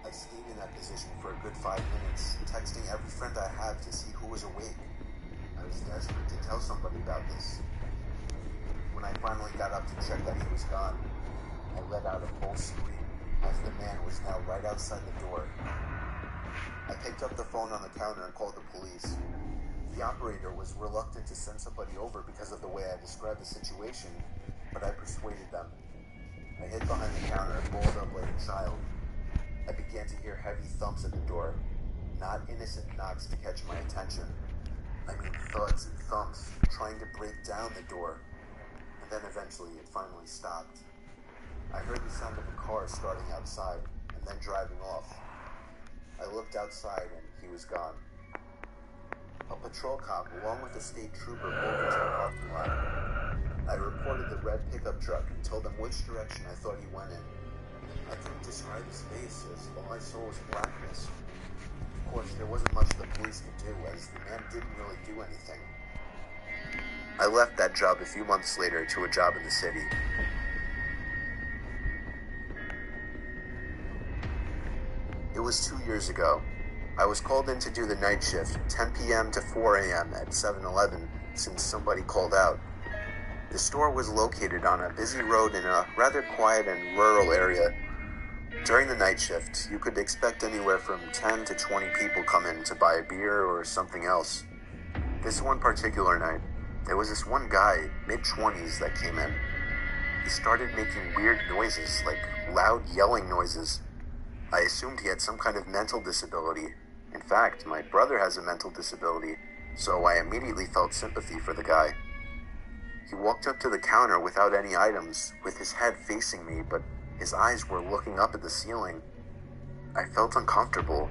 I stayed in that position for a good 5 minutes, texting every friend I have to see who was awake. I was desperate to tell somebody about this. When I finally got up to check that he was gone, I let out a full scream as the man was now right outside the door. I picked up the phone on the counter and called the police. The operator was reluctant to send somebody over because of the way I described the situation, but I persuaded them. I hid behind the counter and balled up like a child. I began to hear heavy thumps at the door, not innocent knocks to catch my attention. I mean thuds and thumps, trying to break down the door. And then eventually it finally stopped. I heard the sound of a car starting outside and then driving off. I looked outside and he was gone. A patrol cop, along with a state trooper, pulled into the parking lot. I reported the red pickup truck and told them which direction I thought he went in. I couldn't describe his face, as all I saw was blackness. Of course, there wasn't much the police could do, as the man didn't really do anything. I left that job a few months later to a job in the city. It was 2 years ago. I was called in to do the night shift, 10 p.m. to 4 a.m. at 7-Eleven, since somebody called out. The store was located on a busy road in a rather quiet and rural area. During the night shift, you could expect anywhere from 10 to 20 people come in to buy a beer or something else. This one particular night, there was this one guy, mid-20s, that came in. He started making weird noises, like loud yelling noises. I assumed he had some kind of mental disability. In fact, my brother has a mental disability, so I immediately felt sympathy for the guy. He walked up to the counter without any items, with his head facing me, but his eyes were looking up at the ceiling. I felt uncomfortable.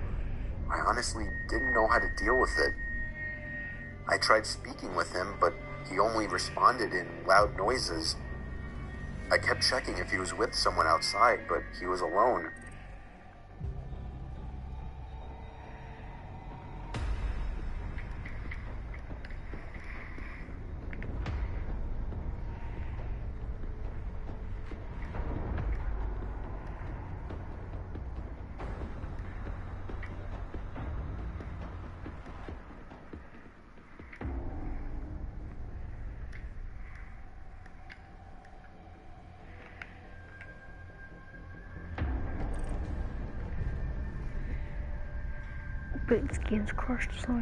I honestly didn't know how to deal with it. I tried speaking with him, but he only responded in loud noises. I kept checking if he was with someone outside, but he was alone. But this game's crashed, so